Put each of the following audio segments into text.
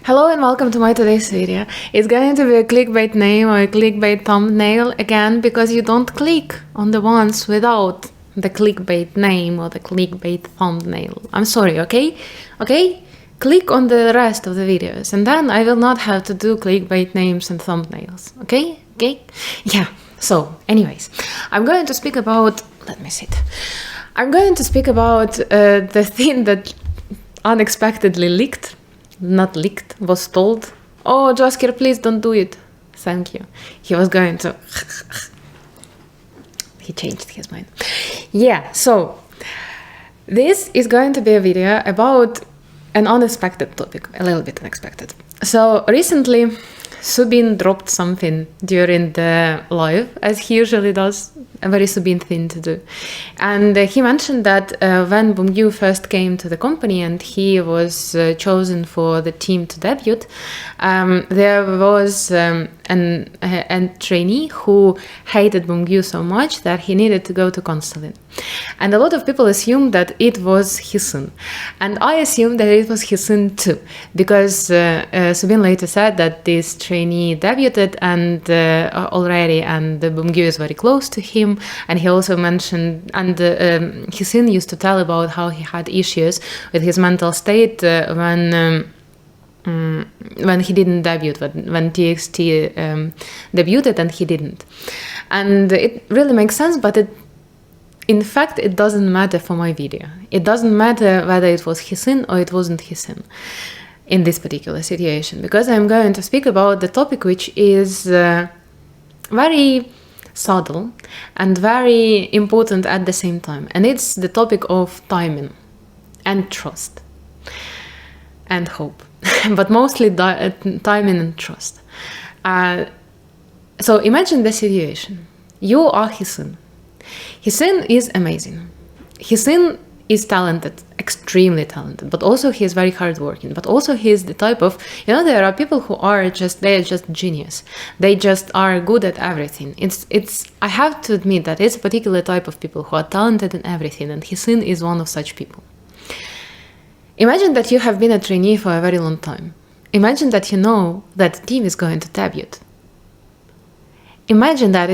Hello and welcome to my today's video. It's going to be a clickbait name or a clickbait thumbnail again because you don't click on the ones without the clickbait name or the clickbait thumbnail. I'm sorry, okay? Okay? Click on the rest of the videos and then I will not have to do clickbait names and thumbnails. Okay? Okay? Yeah. So, anyways, I'm going to speak about... Let me sit. I'm going to speak about the thing that unexpectedly leaked. Not leaked, was told. Oh, Jaskier, please don't do it. Thank you. He was going to... He changed his mind. Yeah, so this is going to be a video about an unexpected topic, a little bit unexpected. So recently, Subin dropped something during the live, as he usually does, a very Subin thing to do. And he mentioned that when Bongyu first came to the company and he was chosen for the team to debut, there was a trainee who hated Bongyu so much that he needed to go to counseling. And a lot of people assumed that it was Heeseung. And I assumed that it was Heeseung too, because Subin later said that this trainee debuted and already, and Bongyu is very close to him. And he also mentioned, and Heeseung used to tell about how he had issues with his mental state when he didn't debut, when TXT debuted and he didn't. And it really makes sense, but in fact, it doesn't matter for my video. It doesn't matter whether it was Heeseung or it wasn't Heeseung in this particular situation, because I'm going to speak about the topic which is very subtle and very important at the same time. And it's the topic of timing and trust and hope, but mostly timing and trust. So imagine the situation. You are Heeseung. Heeseung is amazing. Heeseung is talented, extremely talented, but also he is very hardworking, but also he is the type of, there are people who are they're just genius. They just are good at everything. I have to admit that it's a particular type of people who are talented in everything, and Heeseung is one of such people. Imagine that you have been a trainee for a very long time. Imagine that you know that the team is going to debut. Imagine that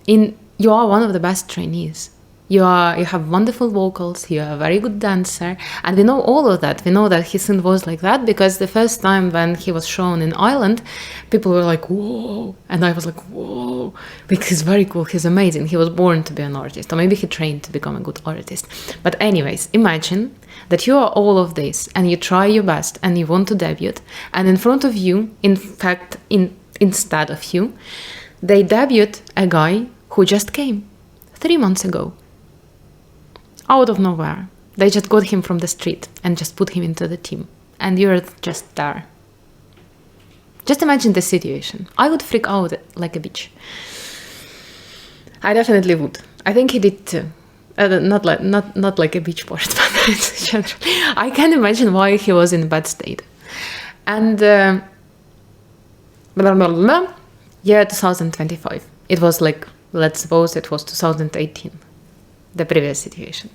you are one of the best trainees. You have wonderful vocals, you are a very good dancer, and we know all of that. We know that Heeseung was like that because the first time when he was shown in Ireland, people were like, whoa, and I was like, whoa, like he's very cool, he's amazing, he was born to be an artist, or maybe he trained to become a good artist. But anyways, imagine that you are all of this, and you try your best, and you want to debut, and in front of you, in fact, instead of you, they debut a guy who just came 3 months ago. Out of nowhere. They just got him from the street and just put him into the team. And you're just there. Just imagine the situation. I would freak out like a bitch. I definitely would. I think he did too. Not like a bitch part, but in general. I can imagine why he was in a bad state. And year 2025. It was like, let's suppose it was 2018. The previous situation.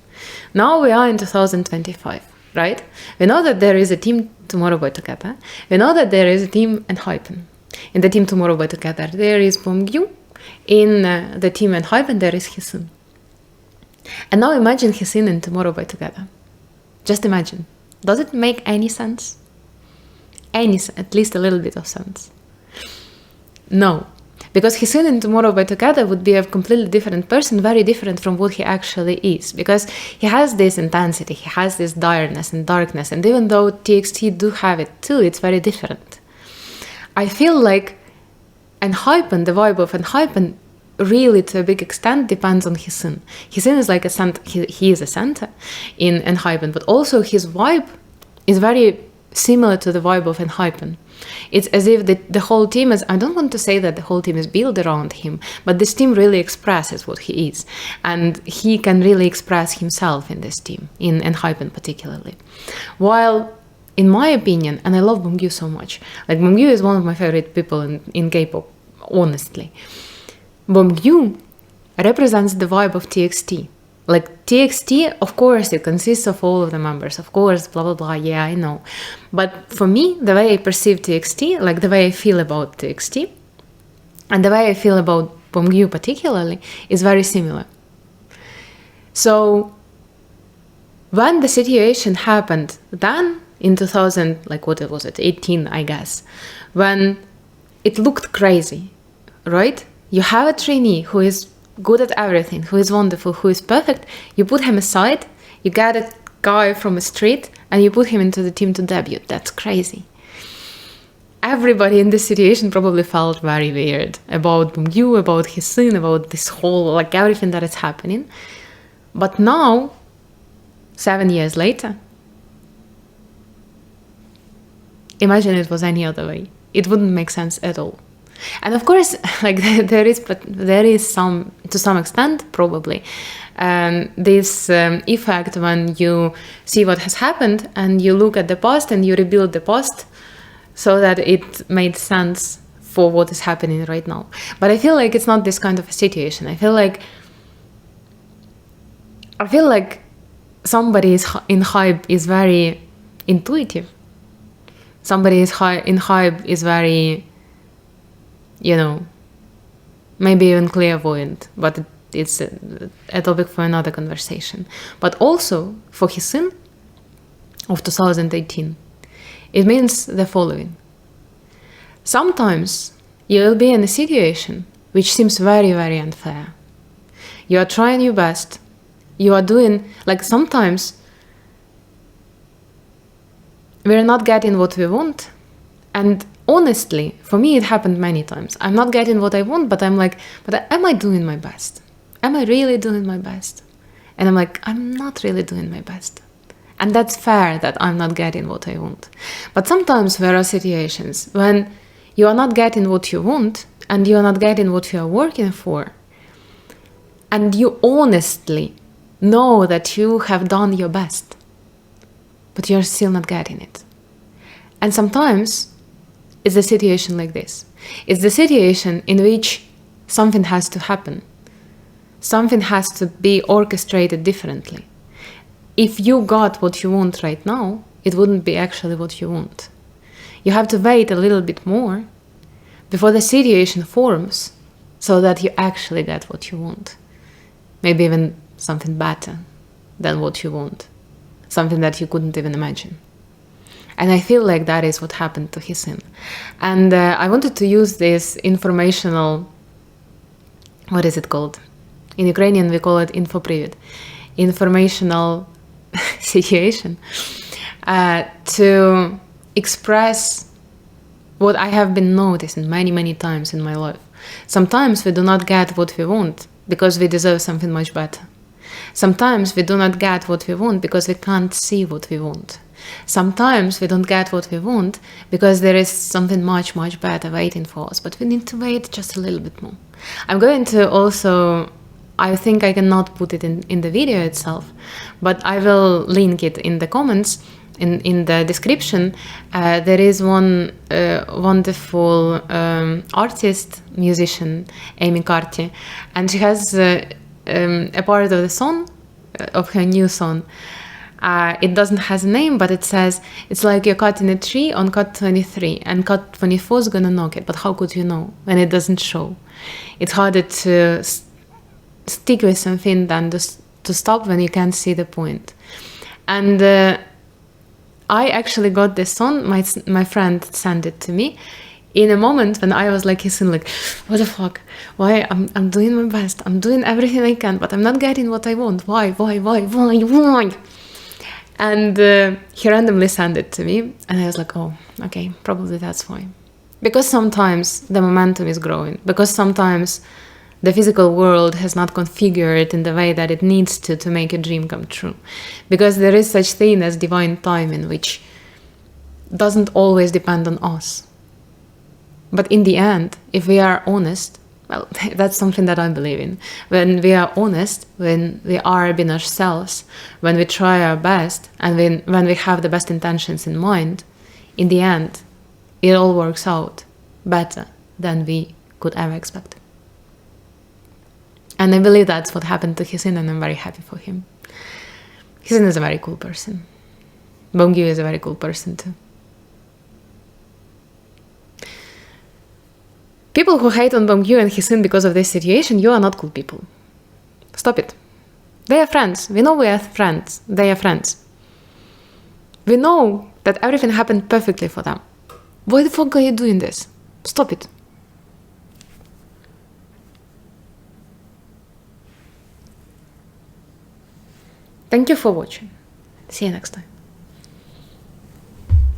Now we are in 2025, right? We know that there is a team Tomorrow by Together. We know that there is a team ENHYPEN. In the team Tomorrow by Together, there is Bongyu. In the team ENHYPEN, there is Heeseung. And now imagine Heeseung in Tomorrow by Together. Just imagine. Does it make any sense? At least a little bit of sense. No. Because Heeseung in Tomorrow by Together would be a completely different person, very different from what he actually is. Because he has this intensity, he has this direness and darkness, and even though TXT do have it too, it's very different. I feel like ENHYPEN, the vibe of ENHYPEN, really to a big extent depends on Heeseung. Heeseung is like a center, he is a center in ENHYPEN, but also his vibe is very similar to the vibe of ENHYPEN. It's as if the whole team is, I don't want to say that the whole team is built around him, but this team really expresses what he is. And he can really express himself in this team, in ENHYPEN particularly. While, in my opinion, and I love Bongyu so much, like Bongyu is one of my favorite people in K-pop, honestly. Bongyu represents the vibe of TXT. Like TXT, of course, it consists of all of the members, of course, blah, blah, blah, yeah, I know. But for me, the way I perceive TXT, like the way I feel about TXT, and the way I feel about Bomgyu particularly, is very similar. So when the situation happened then, in 2000, like what was it, 18, I guess, when it looked crazy, right? You have a trainee who is good at everything, who is wonderful, who is perfect. You put him aside, you get a guy from a street, and you put him into the team to debut. That's crazy. Everybody in this situation probably felt very weird about Bomgyu, about Heeseung, about this whole, like everything that is happening. But now, 7 years later, imagine it was any other way. It wouldn't make sense at all. And of course, like there is some, to some extent, probably, this effect when you see what has happened and you look at the past and you rebuild the past so that it made sense for what is happening right now. But I feel like it's not this kind of a situation. I feel like somebody in hype is very intuitive. Somebody in hype is very, maybe even clairvoyant, but it's a topic for another conversation. But also for Heeseung of 2018, it means the following. Sometimes you will be in a situation which seems very, very unfair. You are trying your best. You are doing, like sometimes we're not getting what we want. And honestly, for me, it happened many times. I'm not getting what I want, but I'm like, but am I doing my best? Am I really doing my best? And I'm like, I'm not really doing my best. And that's fair that I'm not getting what I want. But sometimes there are situations when you are not getting what you want and you are not getting what you are working for. And you honestly know that you have done your best, but you're still not getting it. And sometimes it's a situation like this. It's the situation in which something has to happen. Something has to be orchestrated differently. If you got what you want right now, it wouldn't be actually what you want. You have to wait a little bit more before the situation forms so that you actually get what you want. Maybe even something better than what you want. Something that you couldn't even imagine. And I feel like that is what happened to Heeseung. And I wanted to use this informational, what is it called? In Ukrainian, we call it infoprivid, informational situation, to express what I have been noticing many, many times in my life. Sometimes we do not get what we want because we deserve something much better. Sometimes we do not get what we want because we can't see what we want. Sometimes we don't get what we want because there is something much, much better waiting for us, but we need to wait just a little bit more. I'm going to also, I think I cannot put it in the video itself, but I will link it in the comments, in the description. There is one wonderful artist, musician, Amy Carty, and she has a part of the song, of her new song. It doesn't have a name, but it says, it's like you're cutting a tree on cut 23, and cut 24 is gonna knock it, but how could you know when it doesn't show? It's harder to stick with something than to stop when you can't see the point. And I actually got this song, my friend sent it to me, in a moment when I was like, Heeseung, like, what the fuck? Why? I'm doing my best. I'm doing everything I can, but I'm not getting what I want. Why? And he randomly sent it to me, and I was like, oh, okay, probably that's why. Because sometimes the momentum is growing. Because sometimes the physical world has not configured in the way that it needs to make a dream come true. Because there is such thing as divine timing, which doesn't always depend on us. But in the end, if we are honest, well, that's something that I believe in. When we are honest, when we are being ourselves, when we try our best, and when we have the best intentions in mind, in the end, it all works out better than we could ever expect. And I believe that's what happened to Heeseung, and I'm very happy for him. Heeseung is a very cool person. Bongyu is a very cool person too. People who hate on Bongyu and Heeseung because of this situation, you are not cool people. Stop it. They are friends. We know we are friends. They are friends. We know that everything happened perfectly for them. Why the fuck are you doing this? Stop it. Thank you for watching. See you next time.